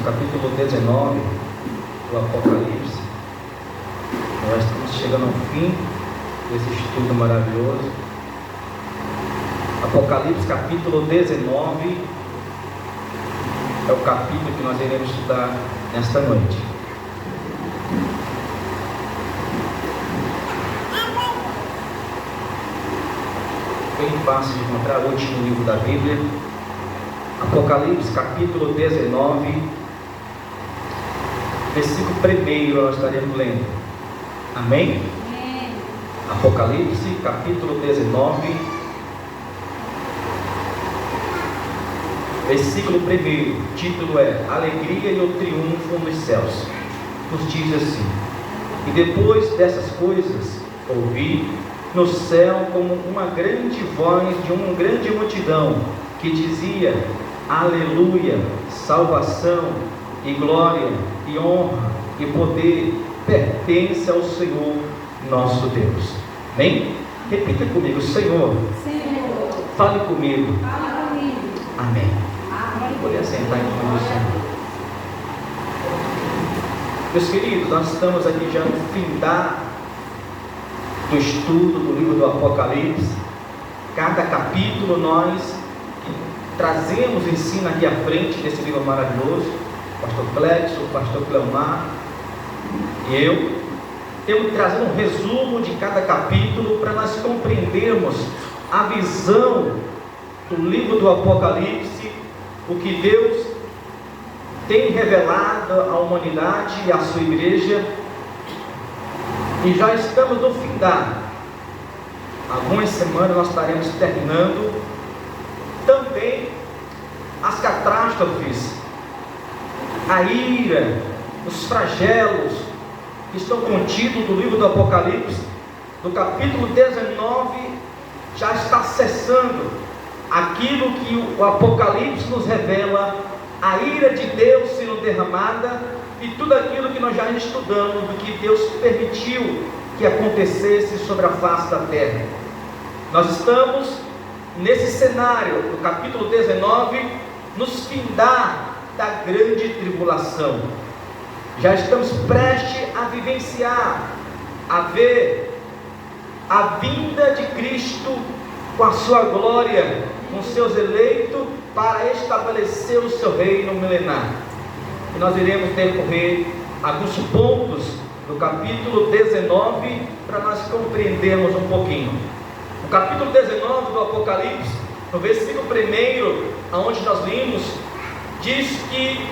capítulo 19 do Apocalipse. Nós estamos chegando ao fim desse estudo maravilhoso. Apocalipse capítulo 19 é o capítulo que nós iremos estudar nesta noite. Bem fácil de encontrar o último livro da Bíblia. Apocalipse capítulo 19, versículo 1 nós estaremos lendo. Amém? Amém. Apocalipse capítulo 19, versículo 1. O título é Alegria e o Triunfo nos Céus. Nos diz assim: e depois dessas coisas ouvi no céu como uma grande voz de uma grande multidão que dizia: Aleluia, salvação e glória e honra e poder pertence ao Senhor nosso Deus. Amém? Repita comigo: Senhor, fale comigo. Amém. Pode assentar em nome do Senhor. Meus queridos, nós estamos aqui já no fim do estudo do livro do Apocalipse. Cada capítulo nós trazemos ensino aqui à frente desse livro maravilhoso. O pastor Clécio, o pastor Cleomar e eu temos trazido um resumo de cada capítulo para nós compreendermos a visão do livro do Apocalipse, o que Deus tem revelado à humanidade e à sua igreja. E já estamos no fim algumas semanas nós estaremos terminando também as catástrofes, a ira, os flagelos que estão contidos no livro do Apocalipse. No capítulo 19 já está cessando aquilo que o Apocalipse nos revela, a ira de Deus sendo derramada e tudo aquilo que nós já estudamos do que Deus permitiu que acontecesse sobre a face da terra. Nós estamos nesse cenário do capítulo 19, nos findar da grande tribulação. Já estamos prestes a vivenciar, a ver a vinda de Cristo com a sua glória, com seus eleitos, para estabelecer o seu reino milenar. E nós iremos decorrer alguns pontos do capítulo 19 para nós compreendermos um pouquinho. O capítulo 19 do Apocalipse, no versículo 1, onde nós lemos, diz que: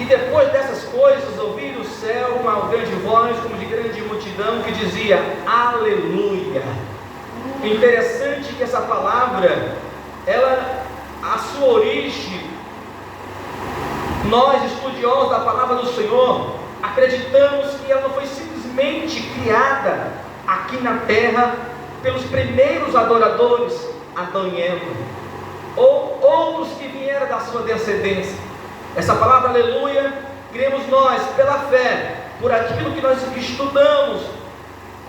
e depois dessas coisas ouvi do céu uma grande voz como de grande multidão que dizia: Aleluia. Interessante que essa palavra, a sua origem, nós estudiosos da palavra do Senhor acreditamos que ela não foi simplesmente criada aqui na terra pelos primeiros adoradores, Adão e Eva, ou outros que vieram da sua descendência. Essa palavra aleluia, cremos nós pela fé, por aquilo que nós estudamos,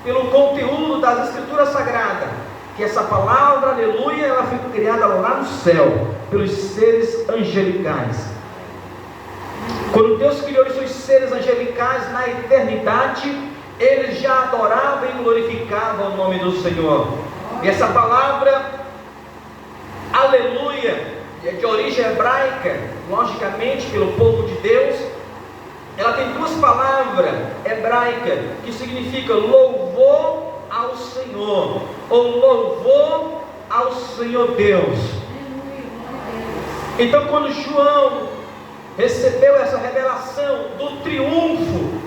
pelo conteúdo das Escrituras Sagradas, que essa palavra aleluia, ela foi criada lá no céu, pelos seres angelicais. Quando Deus criou os seus seres angelicais na eternidade, eles já adoravam e glorificavam o nome do Senhor. E essa palavra aleluia é de origem hebraica, logicamente pelo povo de Deus. Ela tem duas palavras hebraicas que significam louvor ao Senhor, ou louvor ao Senhor Deus. Então, quando João recebeu essa revelação do triunfo,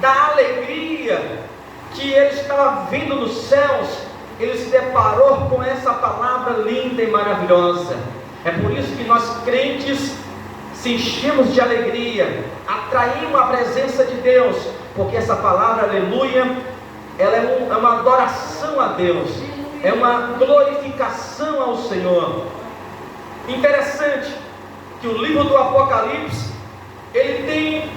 da alegria que ele estava vindo dos céus, ele se deparou com essa palavra linda e maravilhosa. É por isso que nós crentes se enchemos de alegria, atraímos a presença de Deus, porque essa palavra aleluia, ela é uma adoração a Deus, é uma glorificação ao Senhor. Interessante que o livro do Apocalipse, ele tem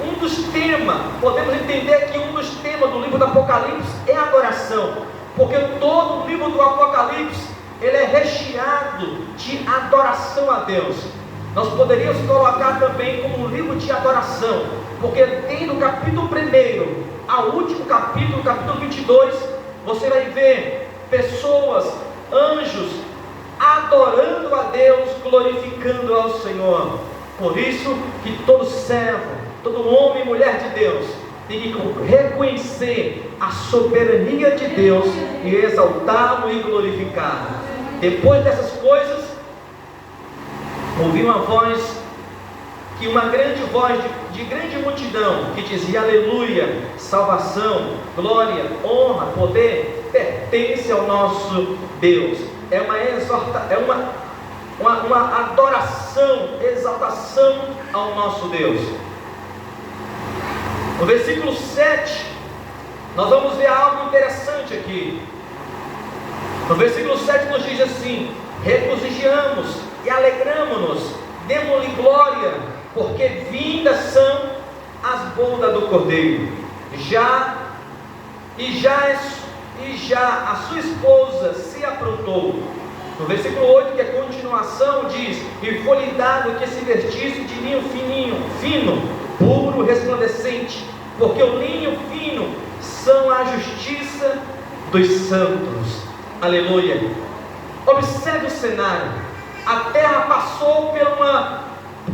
um dos temas, podemos entender que um dos temas do livro do Apocalipse é a adoração, porque todo o livro do Apocalipse, ele é recheado de adoração a Deus. nós poderíamos colocar também como um livro de adoração, porque tem no capítulo 1 ao último capítulo, capítulo 22, você vai ver pessoas, anjos, adorando a Deus, glorificando ao Senhor. Por isso que todo servo, todo homem e mulher de Deus tem que reconhecer a soberania de Deus e exaltá-lo e glorificá-lo. Depois dessas coisas, ouvi uma voz, uma grande voz de grande multidão, que dizia: aleluia, salvação, glória, honra, poder pertence ao nosso Deus. É uma adoração, exaltação ao nosso Deus. No versículo 7, nós vamos ver algo interessante aqui. No versículo 7 nos diz assim: regozijamos e alegramo-nos, demos-lhe glória, porque vindas são as bodas do Cordeiro. Já a sua esposa se aprontou. No versículo 8, que é a continuação, diz: e foi-lhe dado que se vestisse de linho fino, puro, resplandecente, porque o linho fino são a justiça dos santos. Aleluia. Observe o cenário. A terra passou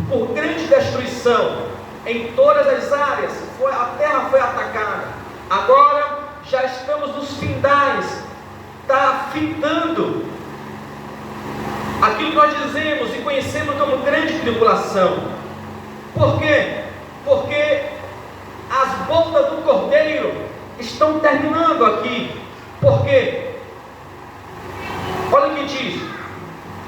por grande destruição em todas as áreas. A terra foi atacada. Agora já estamos nos findais. Está findando aquilo que nós dizemos e conhecemos como grande tribulação. Por quê? Porque as bodas do Cordeiro estão terminando aqui. Por quê? Olha o que diz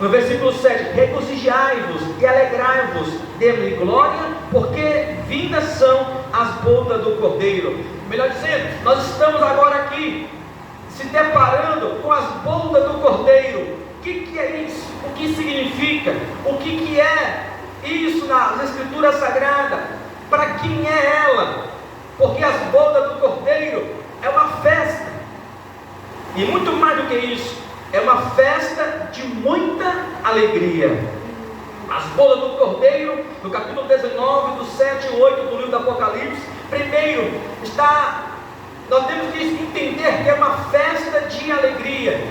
no versículo 7: regozijai-vos e alegrai-vos, dê-lhe glória, porque vindas são as bodas do Cordeiro. Melhor dizendo, nós estamos agora aqui se deparando com as bodas do Cordeiro. O que é isso? O que significa? O que é isso nas Escrituras Sagradas? Para quem é ela? Porque as bodas do Cordeiro é uma festa, e muito mais do que isso, é uma festa de muita alegria. As bodas do Cordeiro, no capítulo 19, do 7 e 8 do livro do Apocalipse, primeiro nós temos que entender que é uma festa de alegria.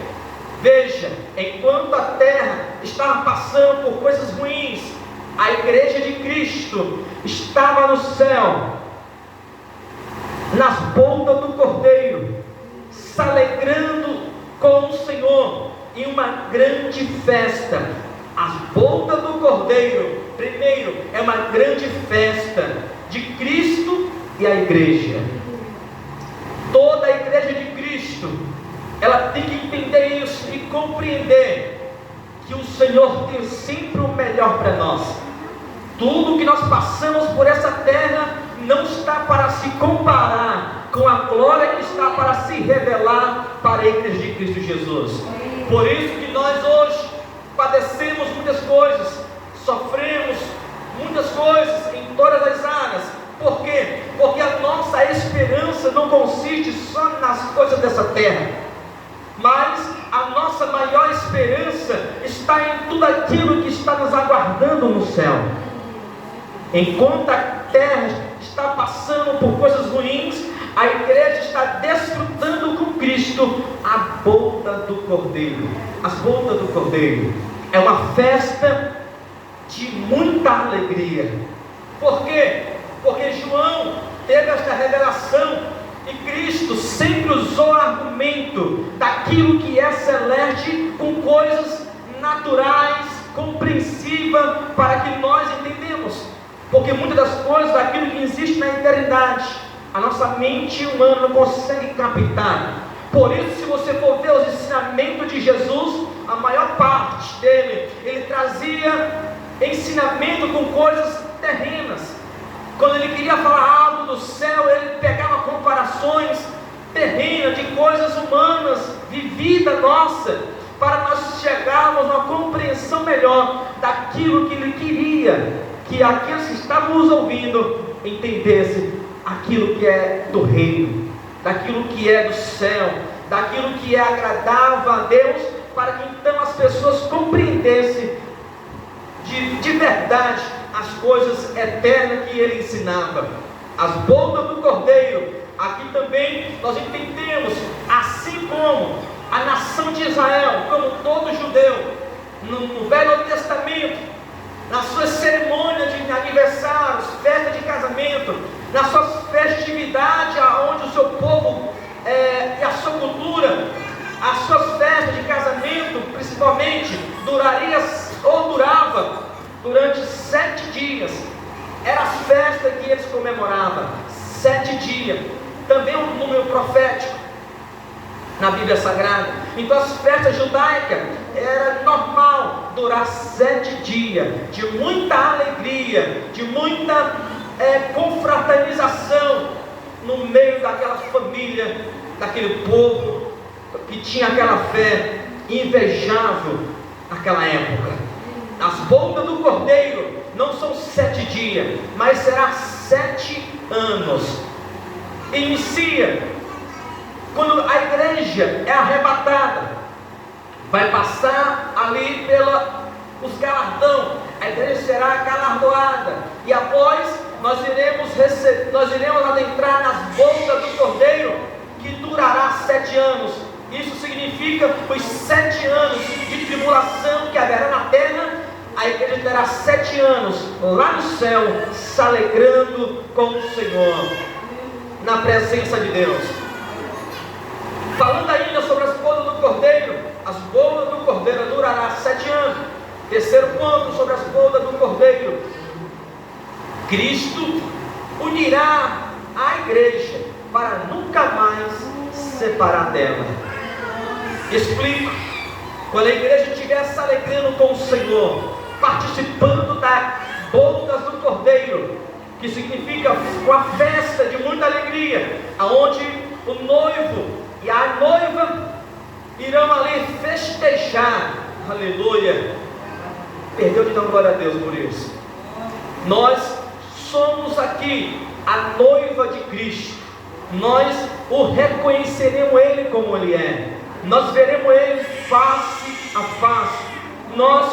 Veja, enquanto a terra estava passando por coisas ruins, a igreja de Cristo estava no céu, nas bodas do Cordeiro, se alegrando com o Senhor em uma grande festa. As bodas do Cordeiro, primeiro, é uma grande festa de Cristo e a igreja. Toda a igreja de Cristo, ela tem que entender isso e compreender que o Senhor tem sempre o melhor para nós. Tudo que nós passamos por essa terra não está para se comparar com a glória que está para se revelar para a igreja de Cristo Jesus. Por isso que nós hoje padecemos muitas coisas, sofremos muitas coisas em todas as áreas. Por quê? Porque a nossa esperança não consiste só nas coisas dessa terra, mas a nossa maior esperança está em tudo aquilo que está nos aguardando no céu. Enquanto a terra está passando por coisas ruins, a igreja está desfrutando com Cristo a boda do Cordeiro. As bodas do Cordeiro é uma festa de muita alegria. Por quê? Porque João teve esta revelação e Cristo sempre usou o argumento daquilo que é celeste com coisas naturais, compreensivas, para que nós entendemos. Porque muitas das coisas daquilo que existe na eternidade, a nossa mente humana não consegue captar. Por isso, se você for ver os ensinamentos de Jesus, a maior parte dele, ele trazia ensinamento com coisas terrenas. Quando ele queria falar algo do céu, ele pegava comparações terrenas, de coisas humanas, de vida nossa, para nós chegarmos a uma compreensão melhor daquilo que ele queria que aqueles que estavam nos ouvindo entendessem aquilo que é do reino, daquilo que é do céu, daquilo que é agradável a Deus, para que então as pessoas compreendessem de verdade as coisas eternas que ele ensinava. As bodas do Cordeiro, aqui também nós entendemos, assim como a nação de Israel, como todo judeu, no Velho Testamento, nas suas cerimônias de aniversários, festa de casamento, nas suas festividades, onde o seu povo e a sua cultura, as suas festas de casamento, principalmente, durava durante 7 dias. Era a festa que eles comemoravam, 7 dias. Também um número profético na Bíblia Sagrada. Então as festas judaicas era normal durar 7 dias, de muita alegria, de muita confraternização no meio daquela família, daquele povo que tinha aquela fé invejável naquela época. As bodas do Cordeiro não são 7 dias, mas será 7 anos. Inicia quando a igreja é arrebatada, vai passar ali pelos galardão, a igreja será galardoada, e após nós iremos adentrar nas bodas do Cordeiro, que durará 7 anos. Isso significa os 7 anos de tribulação que haverá na terra. A igreja terá 7 anos lá no céu, se alegrando com o Senhor, na presença de Deus. Falando ainda sobre as bodas do Cordeiro, as bodas do Cordeiro durará 7 anos. Terceiro ponto sobre as bodas do Cordeiro: Cristo unirá a igreja para nunca mais separar dela. Explico. Quando a igreja estiver se alegrando com o Senhor, participando das bodas do Cordeiro, que significa uma festa de muita alegria, aonde o noivo e a noiva irão ali festejar, aleluia. Perdeu de dar glória a Deus por isso. Nós somos aqui a noiva de Cristo. Nós o reconheceremos Ele como Ele é. Nós veremos Ele face a face. Nós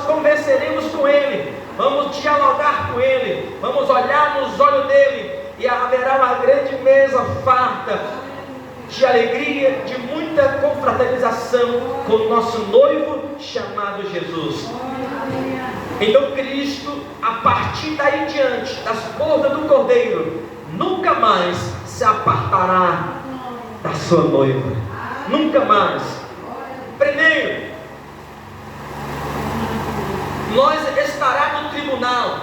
convenceremos com Ele. Vamos dialogar com Ele. Vamos olhar nos olhos dele. E haverá uma grande mesa farta de alegria, de muita confraternização com o nosso noivo chamado Jesus. Então Cristo, a partir daí em diante, das bodas do Cordeiro, nunca mais se apartará da sua noiva. Nunca mais. Primeiro, nós estará no tribunal.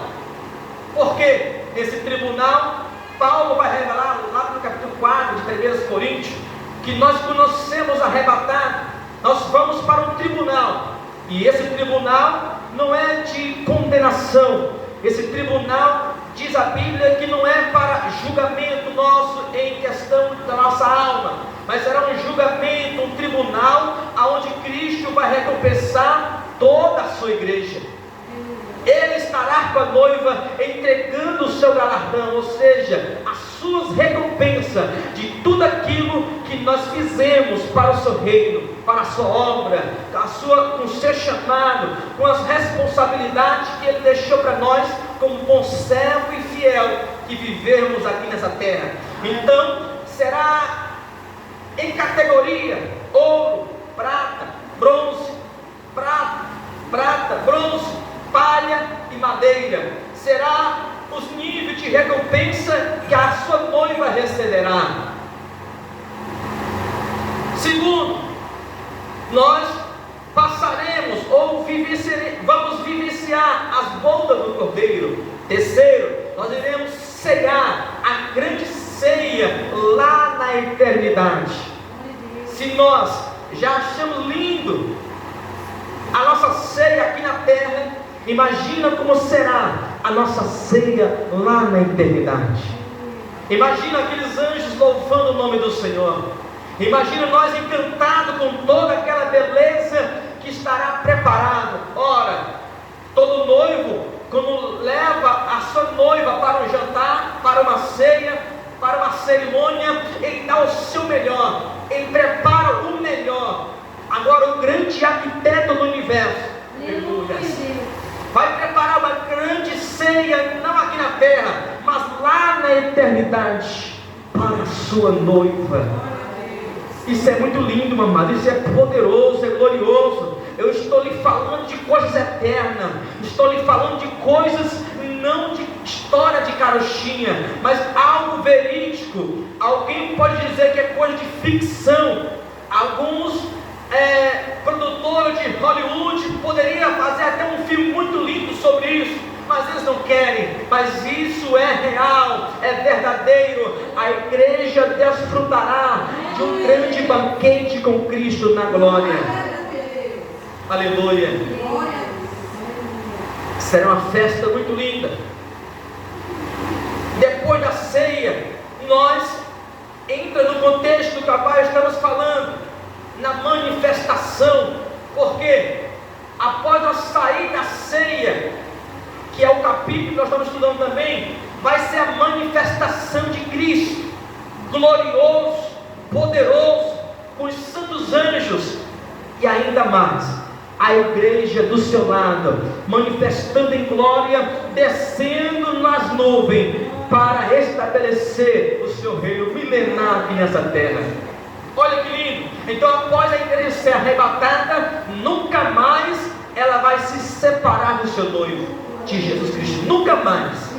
Porque nesse tribunal, Paulo vai revelar lá no capítulo 4 de 1 Coríntios, que nós, quando nós sermos arrebatados, nós vamos para um tribunal. E esse tribunal não é de condenação. Esse tribunal, diz a Bíblia, que não é para julgamento nosso em questão da nossa alma, mas será um julgamento, um tribunal, onde Cristo vai recompensar toda a sua igreja. Ele estará com a noiva entregando o seu galardão, ou seja, as suas recompensas de tudo aquilo que nós fizemos para o seu reino, para a sua obra, com o seu chamado, com as responsabilidades que Ele deixou para nós como bom servo e fiel que vivemos aqui nessa terra. Então será em categoria ouro, prata, bronze, prata, bronze, palha e madeira. Será os níveis de recompensa que a sua noiva receberá. Segundo, nós passaremos ou vamos vivenciar as bodas do Cordeiro. Terceiro, nós iremos ceiar a grande ceia lá na eternidade. Se nós já achamos lindo a nossa ceia aqui na terra, imagina como será a nossa ceia lá na eternidade. Imagina aqueles anjos louvando o nome do Senhor. Imagina nós encantados com toda aquela beleza que estará preparado. Ora, todo noivo, quando leva a sua noiva para um jantar, para uma ceia, para uma cerimônia, ele dá o seu melhor, ele prepara o melhor. Agora o grande arquiteto do universo, aleluia, eternidade para a sua noiva. Isso é muito lindo, meu amado. Isso é poderoso, é glorioso. Eu estou lhe falando de coisas eternas. Estou lhe falando de coisas, não de história de carochinha, mas algo verídico. Alguém pode dizer que é coisa de ficção. Alguns produtores de Hollywood poderiam fazer até um filme muito lindo sobre isso, mas eles não querem. Mas isso é real, é verdadeiro. A igreja desfrutará de um grande banquete com Cristo na glória. Aleluia. Será uma festa muito linda. Depois da ceia, nós entra no contexto do que estamos falando, na manifestação. Porque após nós sair da ceia, que é o capítulo que nós estamos estudando também, vai ser a manifestação de Cristo, glorioso, poderoso, com os santos anjos, e ainda mais, a igreja do seu lado, manifestando em glória, descendo nas nuvens, para restabelecer o seu reino milenar aqui nessa terra. Olha que lindo. Então, após a igreja ser arrebatada, nunca mais ela vai se separar do seu noivo, de Jesus Cristo, nunca mais.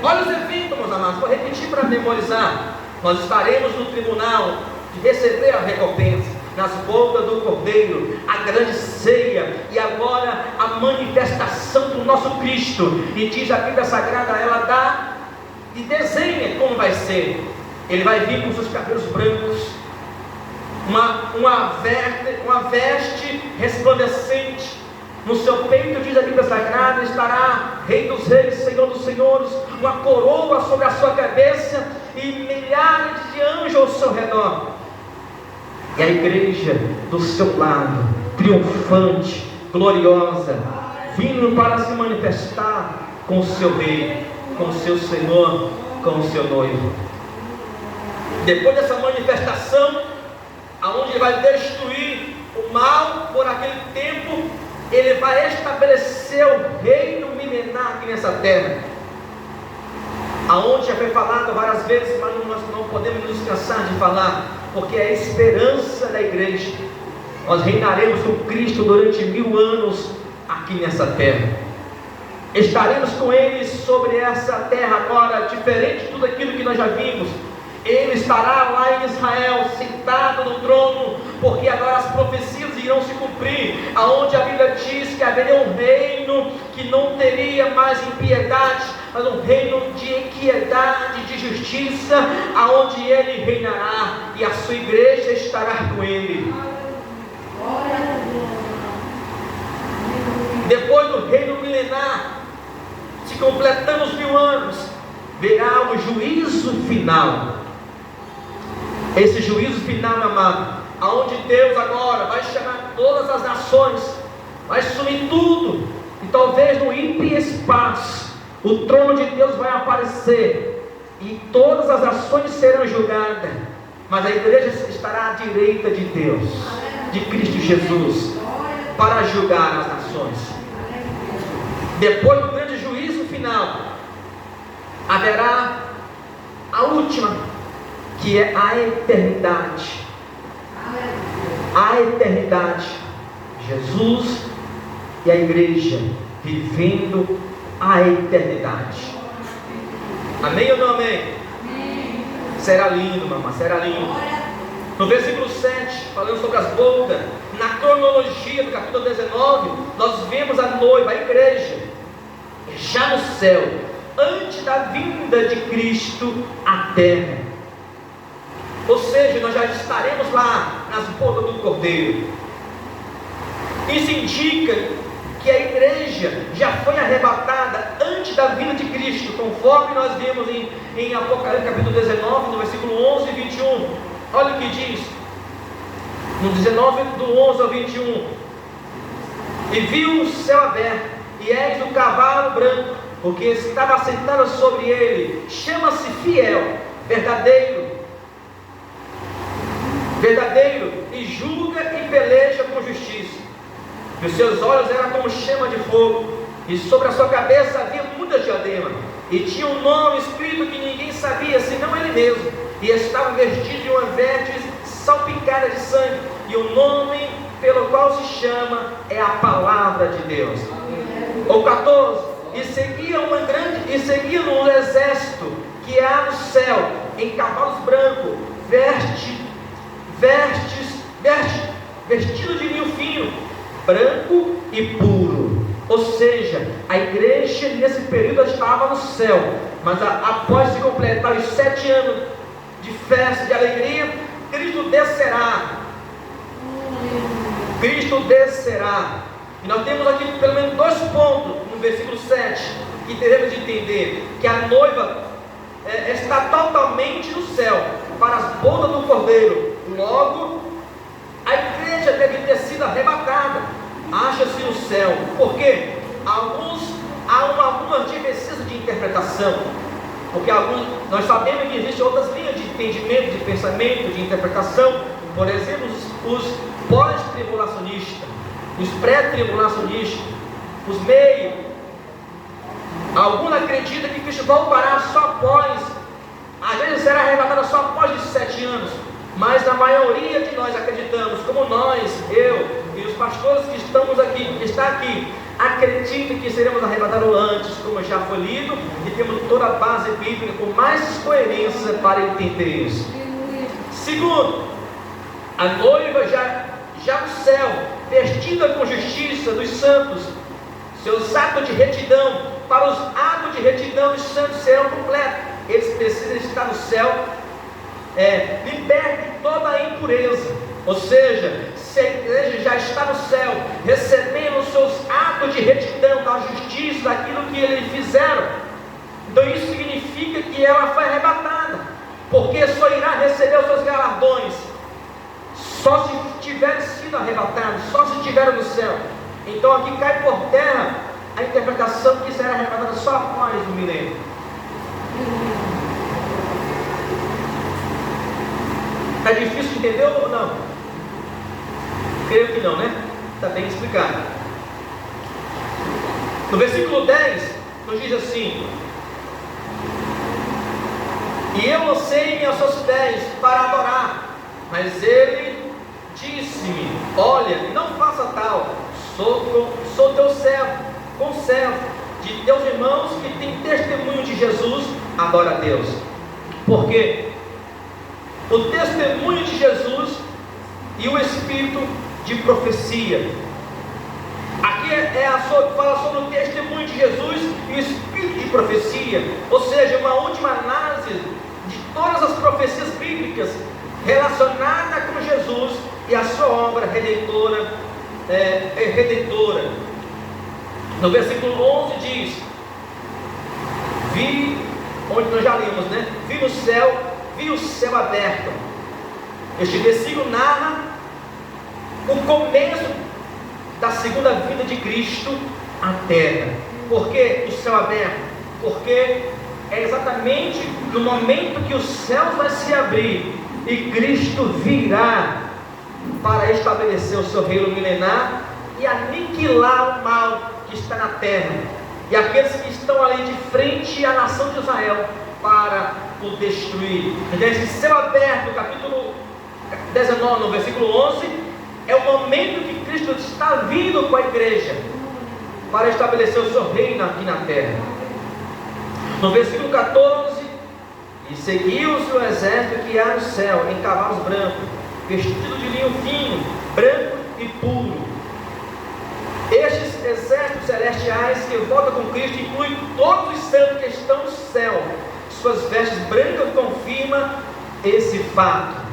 Olha os eventos, meus amados, vou repetir para memorizar. Nós estaremos no tribunal de receber a recompensa, nas bodas do Cordeiro, a grande ceia, e agora a manifestação do nosso Cristo. E diz a Bíblia Sagrada, ela dá e desenha como vai ser. Ele vai vir com seus cabelos brancos, uma veste resplandecente. No seu peito, diz a Bíblia Sagrada, estará Rei dos Reis, Senhor dos Senhores, uma coroa sobre a sua cabeça e milhares de anjos ao seu redor. E a igreja do seu lado, triunfante, gloriosa, vindo para se manifestar com o seu Rei, com o seu Senhor, com o seu noivo. Depois dessa manifestação, aonde ele vai destruir o mal por aquele tempo, ele vai estabelecer o reino milenar aqui nessa terra, aonde já foi falado várias vezes, mas nós não podemos nos cansar de falar, porque é a esperança da igreja. Nós reinaremos com Cristo durante 1000 anos aqui nessa terra. Estaremos com Ele sobre essa terra agora, diferente de tudo aquilo que nós já vimos. Ele estará lá em Israel, sentado no trono, porque agora as profecias irão se cumprir, aonde a Bíblia diz que haveria um reino que não teria mais impiedade, mas um reino de equidade, de justiça, aonde ele reinará, e a sua igreja estará com ele. Depois do reino milenar, se completando os 1000 anos, verá o juízo final. Esse juízo final, meu amado, aonde Deus agora vai chamar todas as nações, vai sumir tudo, e talvez no hiperespaço, o trono de Deus vai aparecer, e todas as nações serão julgadas, mas a igreja estará à direita de Deus, de Cristo Jesus, para julgar as nações. Depois do grande juízo final, haverá a última, que é a eternidade. A eternidade, Jesus e a igreja vivendo a eternidade. Amém ou não amém? Amém. Será lindo, mamãe, será lindo. No versículo 7, falando sobre as bodas, na cronologia do capítulo 19, nós vemos a noiva, a igreja, já no céu, antes da vinda de Cristo à terra. Ou seja, nós já estaremos lá nas bodas do Cordeiro. Isso indica que a igreja já foi arrebatada antes da vinda de Cristo, conforme nós vimos em Apocalipse capítulo 19, no versículo 11 e 21. Olha o que diz, no 19, do 11 ao 21. E viu o céu aberto, e eis o cavalo branco, porque estava sentado sobre ele, chama-se Fiel, verdadeiro, e julga e peleja com justiça. E os seus olhos eram como chama de fogo, e sobre a sua cabeça havia muitas diademas. e tinha um nome escrito que ninguém sabia, senão ele mesmo, e estava vestido de uma veste salpicada de sangue, e o nome pelo qual se chama é a palavra de Deus. O 14, e seguia um exército que há no céu, em cavalos brancos, vestido de linho fino, branco e puro. Ou seja, a igreja nesse período estava no céu, mas após se completar os 7 anos de festa, de alegria, Cristo descerá. E nós temos aqui pelo menos 2 pontos no versículo 7 que devemos entender: que a noiva está totalmente no céu para as bodas do Cordeiro. Logo, a igreja deve ter sido arrebatada, acha-se no céu, porque há algumas divergências de interpretação, porque nós sabemos que existem outras linhas de entendimento, de pensamento, de interpretação. Por exemplo, os pós-tribulacionistas, os pré-tribulacionistas, os meios. Alguns acreditam que Cristo voltará só após, às vezes será arrebatado só após os 7 anos, mas a maioria de nós acreditamos, como nós, eu e os pastores que estamos aqui, que está aqui, acreditam que seremos arrebatados antes, como já foi lido, e temos toda a base bíblica com mais coerência para entender isso. Segundo, a noiva já no céu, vestida com justiça dos santos, seus atos de retidão, para os atos de retidão dos santos serão completos. Eles precisam estar no céu, libertos de toda a impureza. Ou seja, se a igreja já está no céu, recebendo os seus atos de retidão, da justiça, daquilo que eles fizeram, então isso significa que ela foi arrebatada, porque só irá receber os seus galardões só se tiver sido arrebatado, só se estiver no céu. Então aqui cai por terra a interpretação que será arrebatada só após o milênio. Está difícil de entender ou não? Creio que não, né? Está bem explicado. No versículo 10 nos diz assim: e eu lancei-me aos seus pés para adorar, mas ele disse-me: olha, não faça tal, sou teu servo, conservo de teus irmãos que tem testemunho de Jesus, adora a Deus. Porque o testemunho de Jesus e o espírito de profecia. Aqui fala sobre o testemunho de Jesus e o espírito de profecia, ou seja, uma última análise de todas as profecias bíblicas relacionadas com Jesus e a sua obra redentora. No versículo 11 diz: vi, onde nós já lemos, né? Vi o céu aberto. Este versículo narra o começo da segunda vinda de Cristo à terra. Por que o céu aberto? Porque é exatamente no momento que o céu vai se abrir e Cristo virá para estabelecer o seu reino milenar e aniquilar o mal que está na terra e aqueles que estão ali de frente à nação de Israel para o destruir. Então esse céu aberto, capítulo 19, no versículo 11, é o momento que Cristo está vindo com a igreja para estabelecer o seu reino aqui na terra. No versículo 14: e seguiu o seu exército que há no céu, em cavalos brancos, vestido de linho fino, branco e puro. Estes exércitos celestiais que voltam com Cristo incluem todos os santos que estão no céu. Suas vestes brancas confirmam esse fato.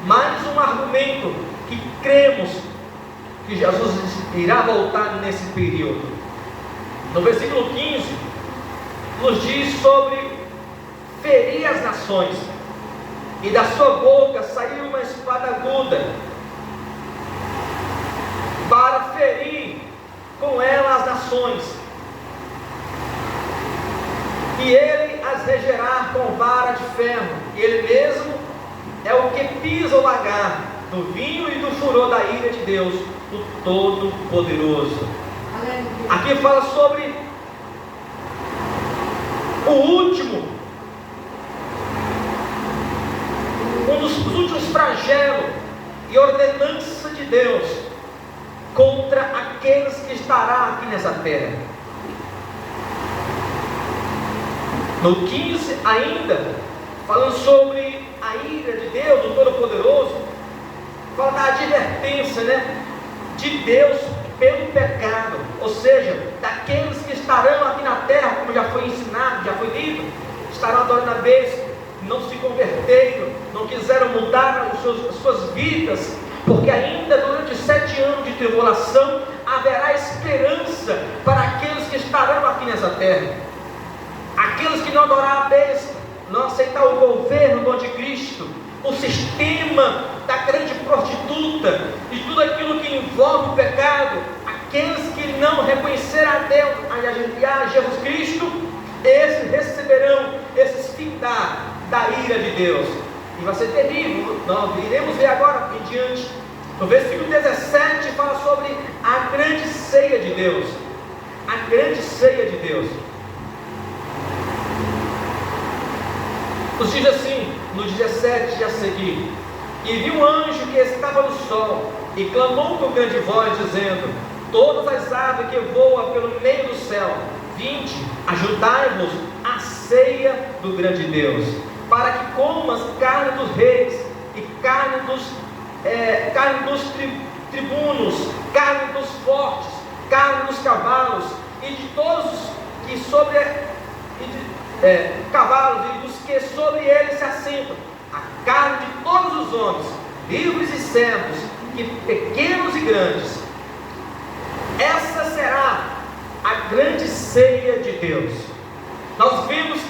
Mais um argumento que cremos que Jesus irá voltar nesse período. No versículo 15 nos diz sobre ferir as nações, e da sua boca saiu uma espada aguda para ferir com ela as nações, e ele as regerá com vara de ferro, e ele mesmo é o que pisa o lagar do vinho e do furor da ira de Deus, o Todo-Poderoso. Aqui fala sobre O último, um dos últimos flagelos e ordenança de Deus contra aqueles que estarão aqui nessa terra. No 15 ainda, falando sobre a ira de Deus, do Todo-Poderoso, fala da advertência, de Deus pelo pecado, ou seja, daqueles que estarão aqui na terra, como já foi ensinado, já foi dito, estarão adorando a besta, não se converteram, não quiseram mudar as suas vidas, porque ainda durante 7 anos de tribulação haverá esperança para aqueles que estarão aqui nessa terra. Aqueles que não adoraram a besta, não aceitaram o governo do anticristo, o sistema da grande prostituta e tudo aquilo que envolve o pecado, aqueles que não reconheceram a Deus, a Jesus Cristo, esses receberão esses findar da ira de Deus. E vai ser terrível. Nós iremos ver agora em diante. No versículo 17 fala sobre a grande ceia de Deus. A grande ceia de Deus. Nos diz assim, no 17 a seguir: e vi um anjo que estava no sol, e clamou com grande voz, dizendo: todas as aves que voam pelo meio do céu, vinde, ajudai-vos à ceia do grande Deus, para que comas carne dos reis, e carne dos tribunos, carne dos fortes, carne dos cavalos, e de todos que sobre cavalos, e dos que sobre eles se assentam, a carne de todos os homens, livres e servos, e pequenos e grandes. Essa será a grande ceia de Deus. Nós vimos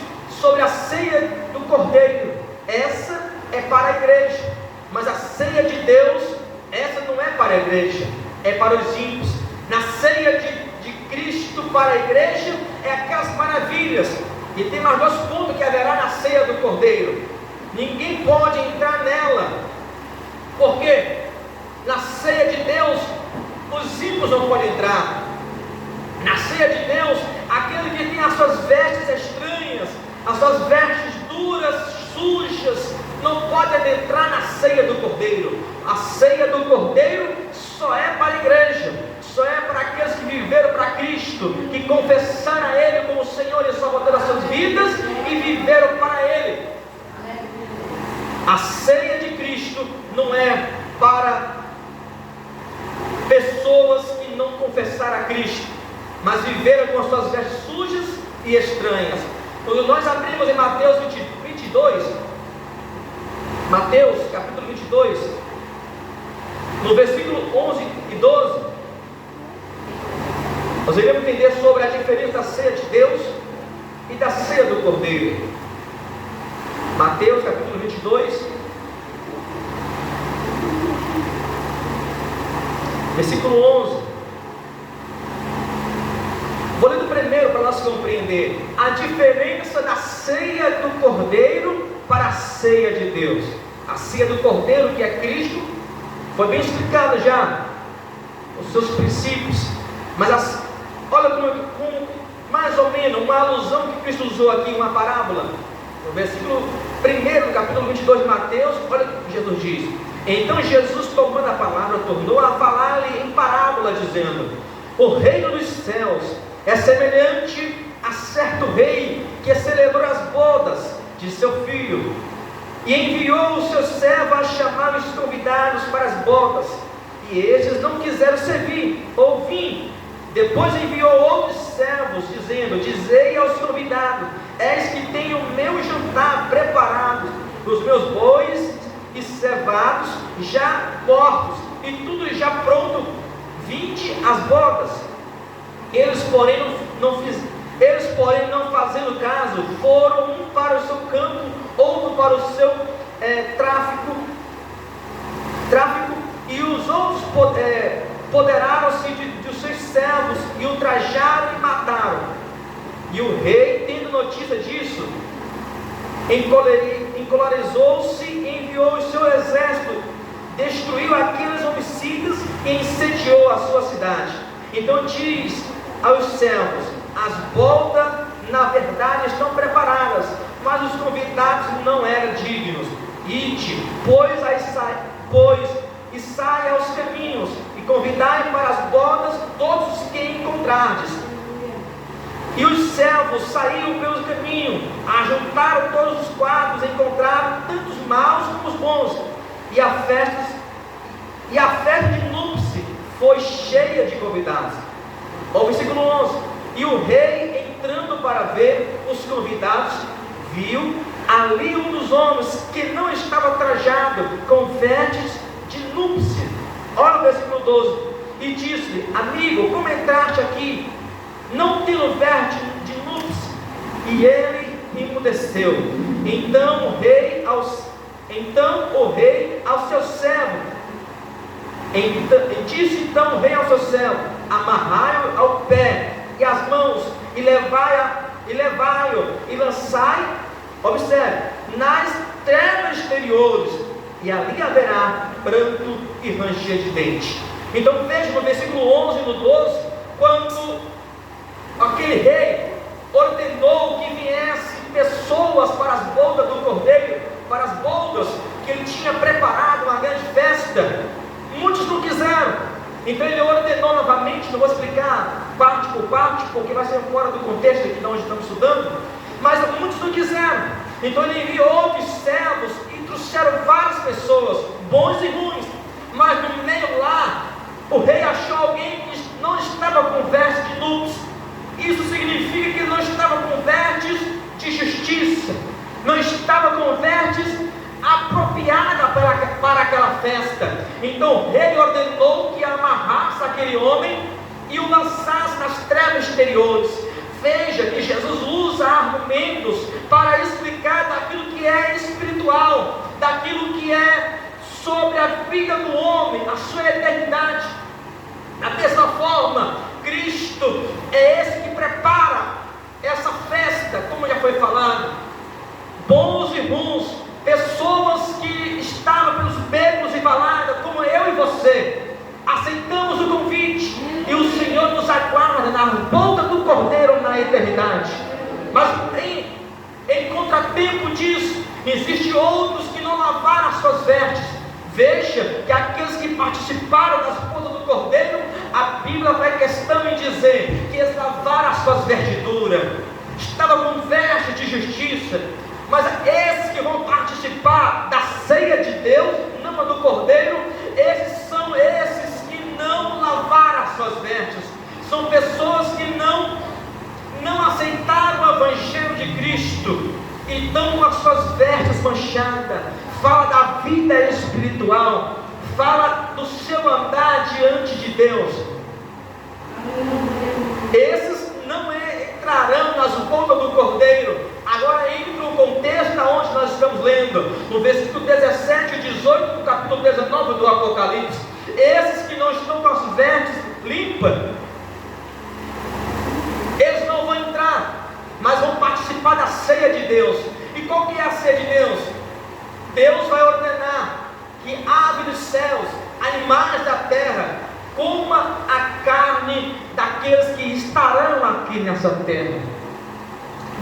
sobre a ceia do Cordeiro. Essa é para a igreja, mas a ceia de Deus, essa não é para a igreja, é para os ímpios. Na ceia de Cristo para a igreja é aquelas maravilhas. E tem mais 2 pontos que haverá na ceia do Cordeiro. Ninguém pode entrar nela, porque na ceia de Deus os ímpios não podem entrar. Na ceia de Deus, aquele que tem as suas vestes estranhas, as suas vestes duras, sujas, não pode adentrar na ceia do Cordeiro. A ceia do Cordeiro só é para a igreja, só é para aqueles que viveram para Cristo, que confessaram a Ele como Senhor e Salvador das suas vidas e viveram para Ele. A ceia de Cristo não é para pessoas que não confessaram a Cristo, mas viveram com as suas vestes sujas e estranhas. Quando nós abrimos em Mateus 22, Mateus capítulo 22, no versículo 11 e 12, nós iremos entender sobre a diferença da ceia de Deus e da ceia do Cordeiro. Mateus capítulo 22, versículo 11. Vou ler do primeiro para nós compreender a diferença da ceia do Cordeiro para a ceia de Deus. A ceia do Cordeiro, que é Cristo, foi bem explicado já os seus princípios, mas olha como mais ou menos uma alusão que Cristo usou aqui, uma parábola. No versículo 1 do capítulo 22 de Mateus, olha o que Jesus diz: então Jesus, tomando a palavra, tornou a falar-lhe em parábola, dizendo: o reino dos céus é semelhante a certo rei que celebrou as bodas de seu filho, e enviou o seu servo a chamar os convidados para as bodas, e estes não quiseram servir ou vir. Depois enviou outros servos, dizendo: dizei aos convidados: eis que tenho o meu jantar preparado, os meus bois e cevados já mortos, e tudo já pronto, vinde às bodas. Eles porém não fazendo caso, foram um para o seu campo, outro para o seu tráfico, e os outros apoderaram-se dos seus servos e ultrajaram e mataram. E o rei, tendo notícia disso, encolerizou-se e enviou o seu exército, destruiu aqueles homicidas e incendiou a sua cidade. Então diz aos servos: as bodas na verdade estão preparadas, mas os convidados não eram dignos. Ide, e saia aos caminhos, e convidai para as bodas todos os que encontrardes. E os servos saíram pelos caminhos, ajuntaram todos os quadros, encontraram tanto os maus como os bons, e a festa de núpcias foi cheia de convidados. O versículo 11: e o rei, entrando para ver os convidados, viu ali um dos homens que não estava trajado com vestes de núpcia. Olha o versículo 12: e disse-lhe: amigo, como entraste aqui, não tendo veste de núpcia? E ele emudeceu. Então o rei ao seu servo, disse então o rei ao seu servo: amarrai-o ao pé e as mãos, e levai-o e lançai, observe, nas trevas exteriores, e ali haverá pranto e ranger de dente. Então veja no versículo 11 e no 12, quando aquele rei ordenou que viessem pessoas para as bodas do cordeiro, para as bodas que ele tinha preparado, uma grande festa, muitos não quiseram. Então ele ordenou novamente, não vou explicar parte por parte, porque vai ser fora do contexto aqui de onde estamos estudando, mas muitos não quiseram. Então ele enviou outros servos e trouxeram várias pessoas, bons e ruins, mas no meio lá, o rei achou alguém que não estava com vestes de núpcias. Isso significa que não estava com vestes de justiça, não estava com vestes apropriada para aquela festa. Então o rei ordenou que amarrasse aquele homem e o lançasse nas trevas exteriores. Veja que Jesus usa argumentos para explicar daquilo que é espiritual, daquilo que é sobre a vida do homem, a sua eternidade. Da mesma forma, Cristo é esse que prepara essa festa, como já foi falado. Bons e bons, pessoas que estavam pelos becos e baladas, como eu e você, aceitamos o convite, e o Senhor nos aguarda na volta do Cordeiro na eternidade. Mas em contratempo disso, existem outros que não lavaram as suas vestes. Veja que aqueles que participaram das bodas do Cordeiro, a Bíblia faz questão em dizer que eles lavaram as suas vestiduras, estavam com veste de justiça. Mas esses que vão participar da ceia de Deus, não a do Cordeiro, esses são esses que não lavaram as suas vestes. São pessoas que não aceitaram o Evangelho de Cristo e estão com as suas vestes manchadas. Fala da vida espiritual, fala do seu andar diante de Deus. Esses não entrarão nas bodas do Cordeiro. Agora entra o contexto aonde nós estamos lendo, no versículo 17 e 18 do capítulo 19 do Apocalipse. Esses que não estão com as vestes limpas, eles não vão entrar, mas vão participar da ceia de Deus. E qual que é a ceia de Deus? Deus vai ordenar que aves dos céus, animais da terra, coma a carne daqueles que estarão aqui nessa terra.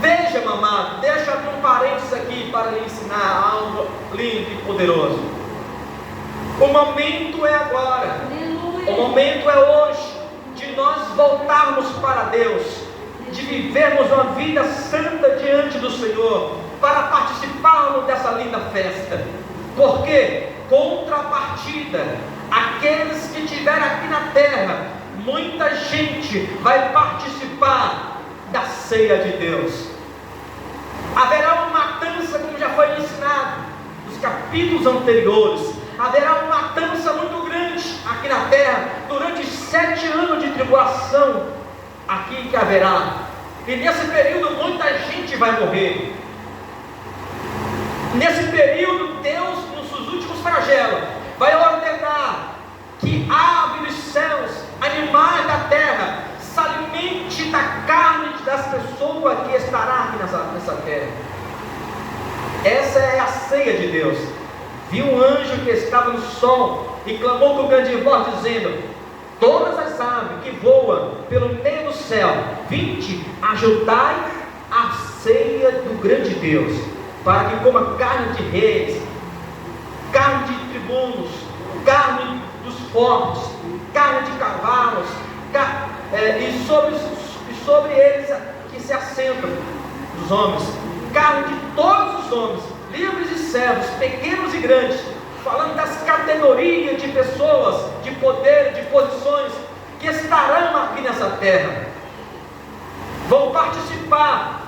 Veja, meu amado, deixa eu abrir um parênteses aqui para lhe ensinar algo lindo e poderoso. O momento é agora. Aleluia. O momento é hoje de nós voltarmos para Deus, de vivermos uma vida santa diante do Senhor, para participarmos dessa linda festa. Porque, contrapartida, aqueles que estiverem aqui na terra, muita gente vai participar da ceia de Deus. Haverá uma matança, como já foi ensinado nos capítulos anteriores. Haverá uma matança muito grande aqui na terra, durante 7 anos de tribulação aqui que haverá. E nesse período muita gente vai morrer. Nesse período Deus, nos seus últimos flagelos, vai ordenar que aves dos céus, animais da terra, se alimente da carne das pessoas que estará aqui nessa terra. Essa é a ceia de Deus. Viu um anjo que estava no sol e clamou com grande voz, dizendo: todas as aves que voam pelo meio do céu, vinde, ajudai a ceia do grande Deus, para que coma carne de reis, carne de tribunos, carne dos fortes, carne de cavalos, e sobre eles que se assentam, os homens, carne de todos os homens, livres e servos, pequenos e grandes, falando das categorias de pessoas, de poder, de posições, que estarão aqui nessa terra. Vão participar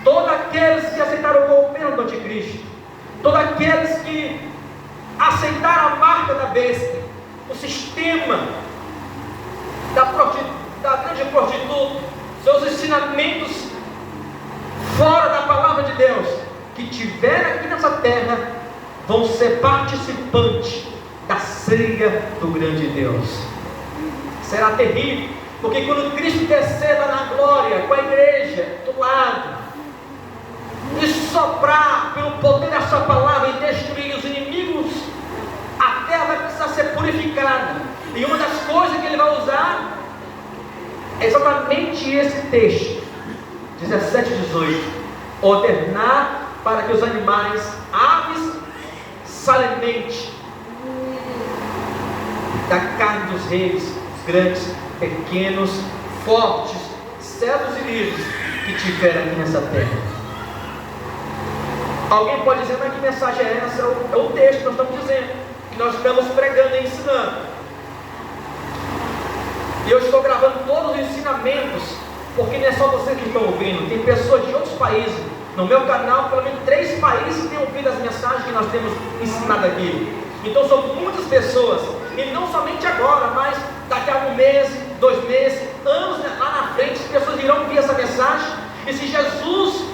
todos aqueles que aceitaram o governo do anticristo, todos aqueles que aceitaram a marca da besta, o sistema da grande prostituta, seus ensinamentos fora da palavra de Deus, que tiver aqui nessa terra, vão ser participantes da ceia do grande Deus. Será terrível, porque quando Cristo descer lá na glória, com a igreja do lado, e soprar pelo poder da sua palavra e destruir os inimigos, a terra vai precisar ser purificada. E uma das coisas que ele vai usar é exatamente esse texto, 17 e 18: ordenar para que os animais, aves, se alimentem da carne dos reis, os grandes, pequenos, fortes, servos e livres que tiveram aqui nessa terra. Alguém pode dizer, mas que mensagem é essa? É o texto que nós estamos dizendo, que nós estamos pregando e ensinando. E eu estou gravando todos os ensinamentos, porque não é só vocês que estão ouvindo, tem pessoas de outros países. No meu canal, pelo menos 3 países têm ouvido as mensagens que nós temos ensinado aqui. Então são muitas pessoas, e não somente agora, mas daqui a 1 mês, 2 meses, anos lá na frente, as pessoas irão ouvir essa mensagem. E se Jesus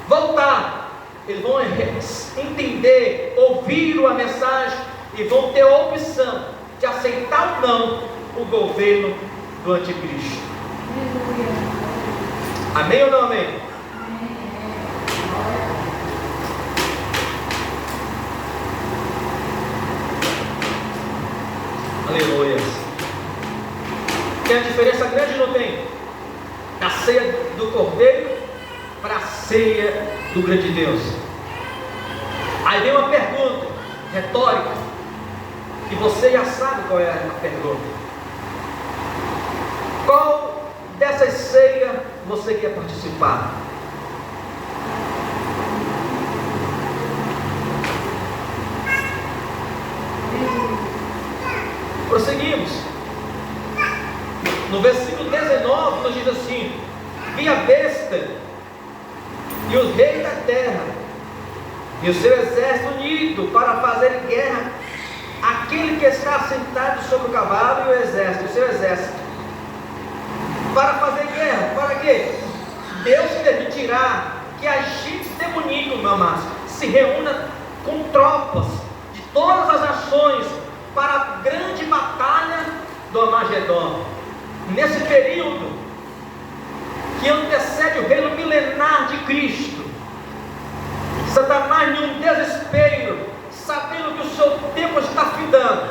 voltar, eles vão entender, ouvir a mensagem e vão ter a opção de aceitar ou não o governo do anticristo. Amém ou não amém? Aleluia. Tem a diferença grande, não tem? Da ceia do Cordeiro para a ceia do grande Deus. Aí vem uma pergunta retórica, que você já sabe qual é a pergunta: qual dessas ceias você quer participar? Prosseguimos. No versículo 19 nos diz assim: vi a besta e os reis da terra e o seu exército unido para fazer guerra àquele que está sentado sobre o cavalo e o exército, o seu exército. Para fazer guerra, para quê? Deus permitirá que agentes demoníacos, meu amado, se reúna com tropas de todas as nações para a grande batalha do Armagedon. Nesse período que antecede o reino milenar de Cristo, Satanás, em um desespero, sabendo que o seu tempo está findando,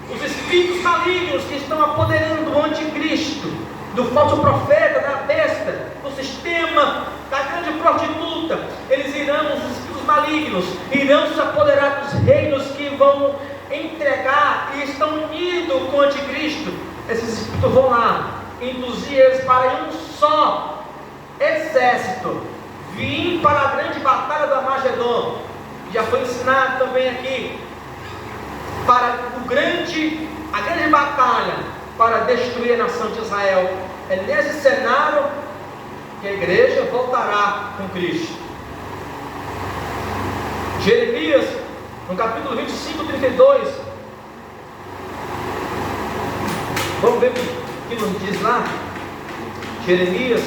os espíritos malignos que estão apoderando do anticristo, do falso profeta, da besta, do sistema, da grande prostituta, eles irão, os espíritos malignos, irão se apoderar dos reinos que vão entregar e estão unidos com o anticristo. Esses espíritos vão lá, induzir eles para um só exército, vir para a grande batalha do Armagedon. Já foi ensinado também aqui, para a grande batalha, para destruir a nação de Israel. É nesse cenário que a igreja voltará com Cristo. Jeremias, no capítulo 25, 32, vamos ver o que nos diz lá. Jeremias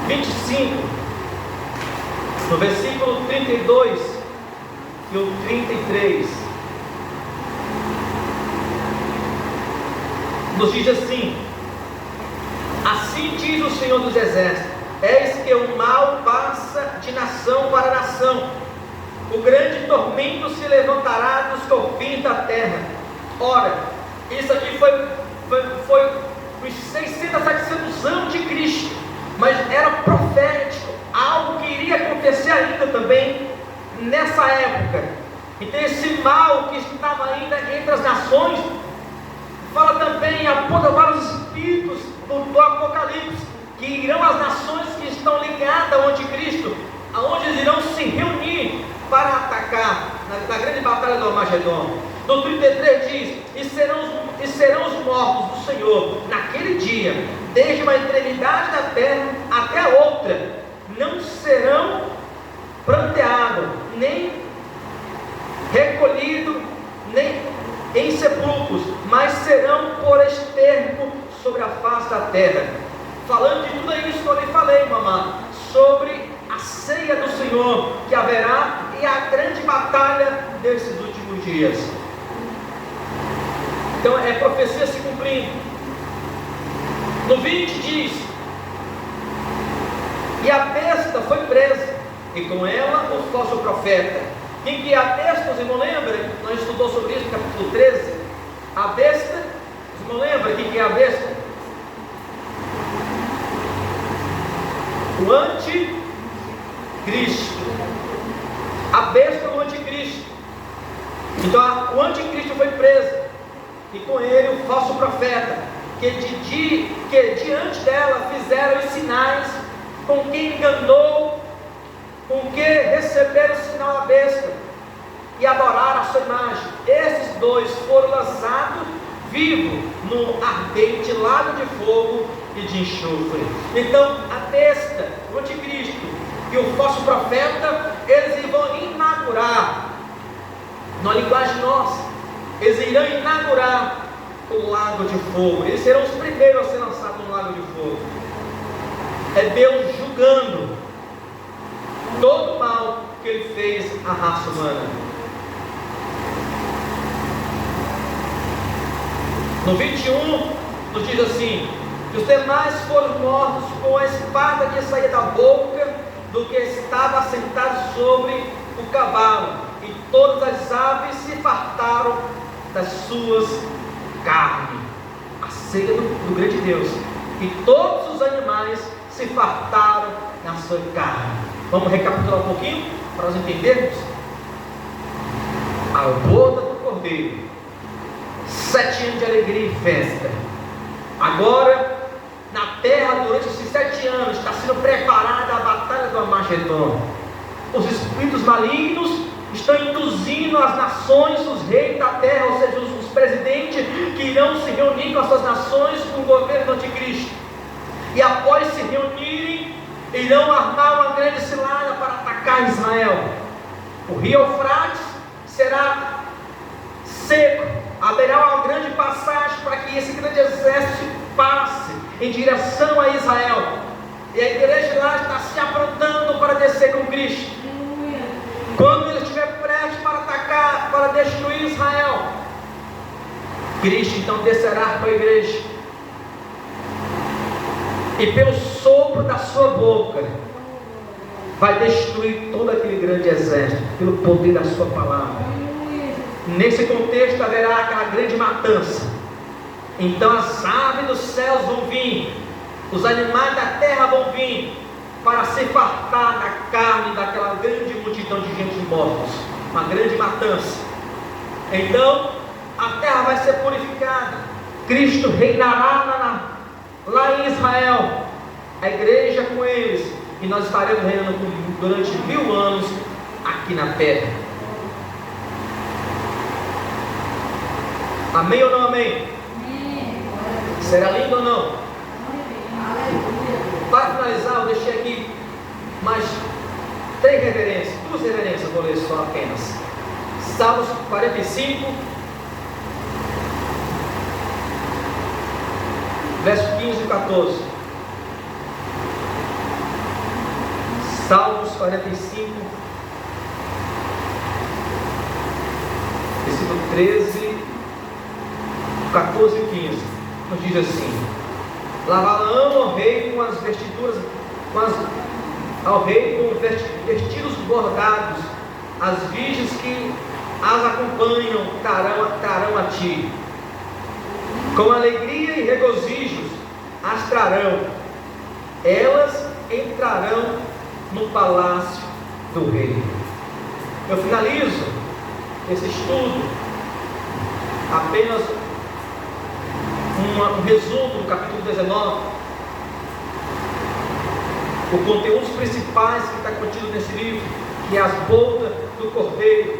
25, no versículo 32 e o 33, nos diz assim: assim diz o Senhor dos Exércitos, eis que o mal passa de nação para nação, o grande tormento se levantará dos confins da terra. Ora, isso aqui foi uns 600, 700 anos de Cristo, mas era profético, algo que iria acontecer ainda também nessa época. Então esse mal que estava ainda entre as nações, fala também, aponta para os espíritos do Apocalipse, que irão as nações que estão ligadas ao anticristo, aonde eles irão se reunir para atacar na grande batalha do Armagedon. No 33 diz: e serão os mortos do Senhor naquele dia, desde uma extremidade da terra até a outra, não serão pranteados, nem recolhidos, nem em sepulcros, mas serão por esterco sobre a face da terra. Falando de tudo isso que eu lhe falei, mamãe, sobre a ceia do Senhor que haverá e a grande batalha desses últimos dias. Então é profecia se cumprindo. No 20 diz: e a besta foi presa, e com ela o falso profeta. Quem que é a besta, os irmãos lembram? Nós estudamos sobre isso no capítulo 13. A besta, os irmãos lembram quem que é a besta? O anticristo. A besta do anticristo. Então o anticristo foi preso, e com ele o falso profeta, que diante dela fizeram os sinais, com quem enganou, com que receberam o sinal da besta e adoraram a sua imagem. Esses dois foram lançados vivos no ardente lago de fogo e de enxofre. Então a besta, o anticristo e o falso profeta, eles vão inaugurar, na linguagem nossa, eles irão inaugurar o lago de fogo. Eles serão os primeiros a ser lançados no lago de fogo. É Deus julgando todo o mal que ele fez à raça humana. No 21 nos diz assim: que os demais foram mortos com a espada que saía da boca do que estava assentado sobre o cavalo, e todas as aves se fartaram das suas carnes. A ceia do grande Deus. E todos os animais se fartaram da sua carne. Vamos recapitular um pouquinho para nós entendermos. A boda do Cordeiro, 7 anos de alegria e festa. Agora, na terra, durante esses 7 anos, está sendo preparada a batalha do Armagedon. Os espíritos malignos estão induzindo as nações, os reis da terra, ou seja, os presidentes, que irão se reunir com as suas nações, com o governo do anticristo. E após se reunirem, irão armar uma grande cilada para atacar Israel. O rio Eufrates será seco, haverá uma grande passagem para que esse grande exército passe em direção a Israel. E a igreja lá está se aprontando para descer com Cristo. Quando ele estiver prestes para atacar, para destruir Israel, Cristo então descerá para a igreja, e pelo sopro da sua boca vai destruir todo aquele grande exército, pelo poder da sua palavra. Nesse contexto haverá aquela grande matança. Então as aves dos céus vão vir, os animais da terra vão vir, para se fartar da carne daquela grande multidão de gente mortos. Uma grande matança. Então a terra vai ser purificada. Cristo reinará lá em Israel, a igreja com eles, e nós estaremos reinando durante 1000 anos aqui na terra. Amém ou não amém? Será lindo ou não? Para finalizar, eu deixei aqui mais 3 referências, 2 referências, vou ler só apenas. Salmos 45, verso 15 e 14. Salmos 45, versículo 13, 14 e 15. Nos diz assim: lavarão ao rei com as vestiduras, ao rei com vestidos bordados, as virgens que as acompanham trarão a ti, com alegria e regozijos, as trarão. Elas entrarão no palácio do rei. Eu finalizo esse estudo apenas um resumo do capítulo 19. O conteúdo principais que está contido nesse livro, que é as bodas do Cordeiro,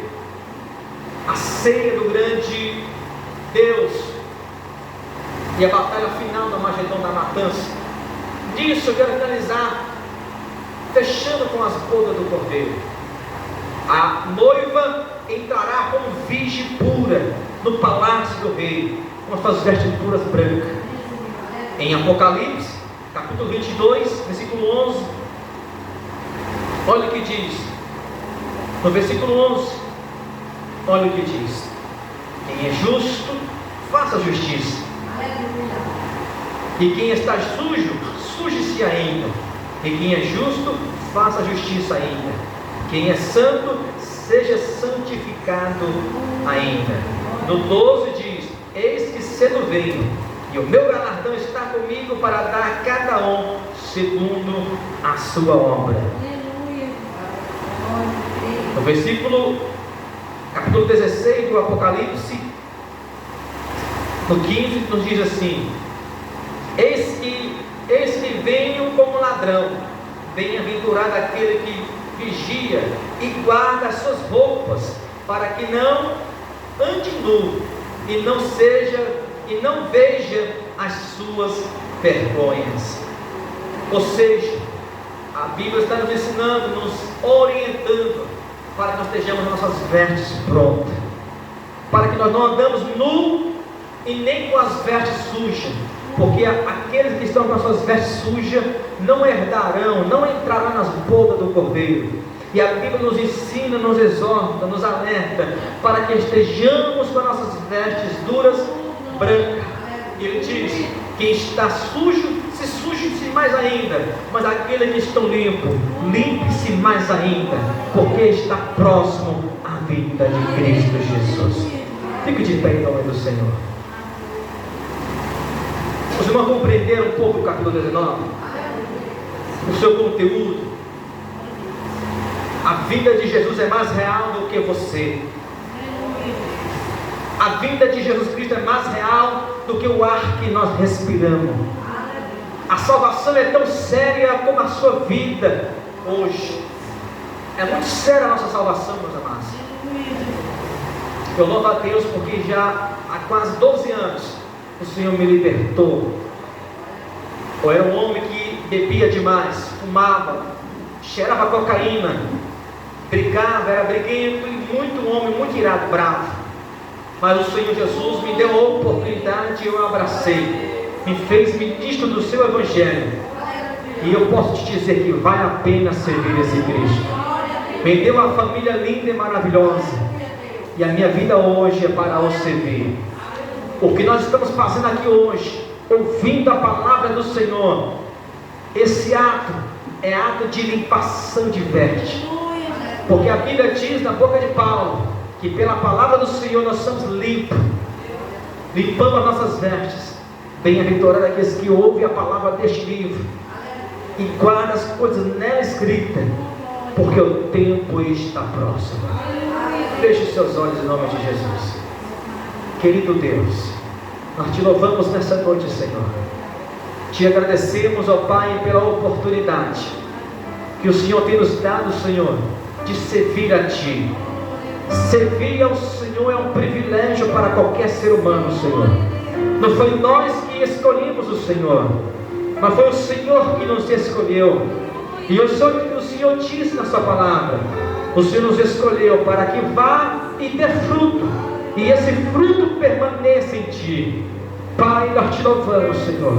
a ceia do grande Deus e a batalha final da Magedon, da matança. Disso eu quero finalizar fechando com as bodas do Cordeiro. A noiva entrará como virgem pura no palácio do rei, com as suas vestiduras brancas. Em Apocalipse, capítulo 22, versículo 11, olha o que diz. No versículo 11, olha o que diz: quem é justo, faça justiça. E quem está sujo, suje-se ainda. E quem é justo, faça justiça ainda. Quem é santo, seja santificado ainda. No 12 diz: eis que cedo venho, e o meu galardão está comigo para dar a cada um segundo a sua obra. No versículo, capítulo 16 do Apocalipse, no 15, nos diz assim: eis que venho como ladrão. Bem-aventurado aquele que vigia e guarda as suas roupas, para que não ande nu e não veja as suas vergonhas. Ou seja, a Bíblia está nos ensinando, nos orientando, para que nós estejamos nossas vestes prontas, para que nós não andamos nu e nem com as vestes sujas, porque aqueles que estão com as suas vestes sujas não herdarão, não entrarão nas bodas do Cordeiro. E a Bíblia nos ensina, nos exorta, nos alerta, para que estejamos com as nossas vestes duras, brancas. E ele diz: quem está sujo, se suje-se mais ainda, mas aqueles que estão limpos, limpe-se mais ainda, porque está próximo à vinda de Cristo Jesus. Fique de pé em nome do Senhor. Os irmãos compreenderam um pouco o capítulo 19? O seu conteúdo? A vinda de Jesus é mais real do que você. A vinda de Jesus Cristo é mais real do que o ar que nós respiramos. A salvação é tão séria como a sua vida hoje. É muito séria a nossa salvação, meus amados. Eu louvo a Deus porque já há quase 12 anos o Senhor me libertou. Eu era um homem que bebia demais, fumava, cheirava cocaína, brigava, era briguento e um homem muito irado, bravo. Mas o Senhor Jesus me deu a oportunidade e eu abracei, me fez ministro do seu Evangelho, e eu posso te dizer que vale a pena servir esse Cristo. Me deu uma família linda e maravilhosa, e a minha vida hoje é para o servir. O que nós estamos fazendo aqui hoje, ouvindo a palavra do Senhor, esse ato é ato de limpação de veste, porque a Bíblia diz na boca de Paulo que pela palavra do Senhor nós somos limpos, limpando as nossas vestes. Bem-aventurado aqueles que ouvem a palavra deste livro e guardam as coisas nela escritas, porque o tempo está próximo. Feche os seus olhos em nome de Jesus. Querido Deus, nós te louvamos nessa noite, Senhor. Te agradecemos, ó Pai, pela oportunidade que o Senhor tem nos dado, Senhor, de servir a Ti. Servir ao Senhor é um privilégio para qualquer ser humano, Senhor. Não foi nós que escolhemos o Senhor, mas foi o Senhor que nos escolheu. E o Senhor disse na sua palavra: o Senhor nos escolheu para que vá e dê fruto, e esse fruto permaneça em Ti. Pai, nós te louvamos, Senhor.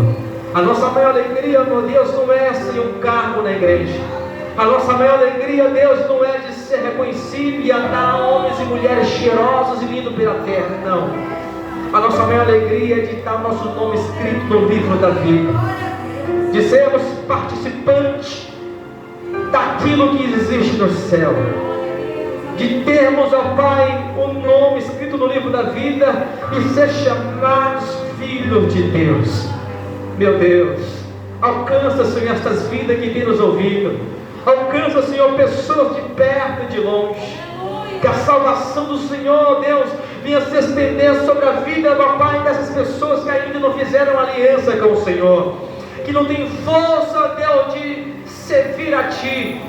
A nossa maior alegria, meu Deus, não é ser um cargo na igreja. A nossa maior alegria, Deus, não é de ser reconhecido e andar homens e mulheres cheirosos e lindos pela terra, não. A nossa maior alegria é de estar o nosso nome escrito no livro da vida, de sermos participantes daquilo que existe no céu, de termos, ó Pai, o nome escrito no livro da vida e ser chamados filhos de Deus. Meu Deus, alcança, Senhor, estas vidas que têm nos ouvido. Alcança, Senhor, pessoas de perto e de longe. Que a salvação do Senhor, Deus, venha se estender sobre a vida, meu Pai, dessas pessoas que ainda não fizeram aliança com o Senhor, que não tem força, Deus, de servir a Ti,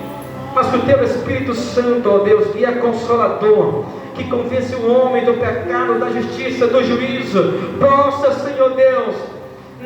mas que o Teu Espírito Santo, ó Deus, que é consolador, que convence o homem do pecado, da justiça, do juízo, possa, Senhor Deus,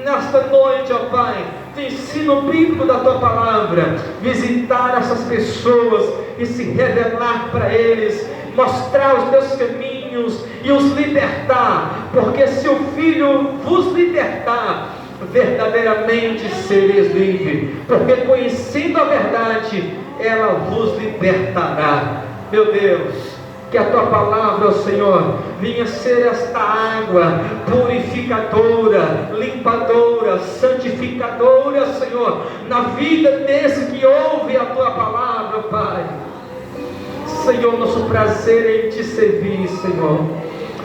nesta noite, ó Pai, do ensino bíblico da Tua Palavra, visitar essas pessoas e se revelar para eles, mostrar os Teus caminhos e os libertar, porque se o Filho vos libertar, verdadeiramente sereis livres, porque conhecendo a verdade, ela vos libertará. Meu Deus, que a Tua palavra, ó Senhor, venha ser esta água purificadora, limpadora, santificadora, Senhor, na vida desse que ouve a Tua palavra, Pai. Senhor, nosso prazer é em Te servir, Senhor.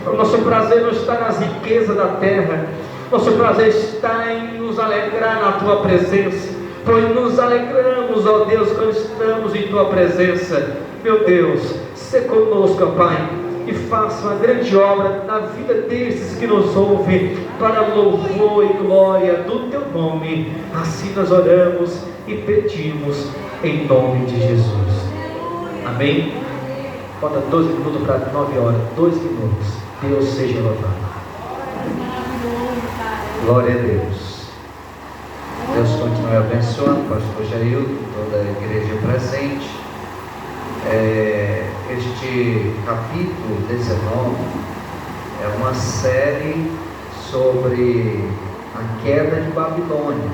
O nosso prazer não está nas riquezas da terra, nosso prazer está em nos alegrar na Tua presença, pois nos alegramos, ó Deus, quando estamos em Tua presença. Meu Deus, se conosco, ó Pai, e faça uma grande obra na vida desses que nos ouvem, para louvor e glória do Teu nome. Assim nós oramos e pedimos em nome de Jesus. Amém? Falta 12 minutos para 9 horas, 2 minutos. Deus seja louvado. Glória a Deus. Deus continue abençoando o pastor Jailton, toda a igreja presente. Este capítulo 19 é uma série sobre a queda de Babilônia.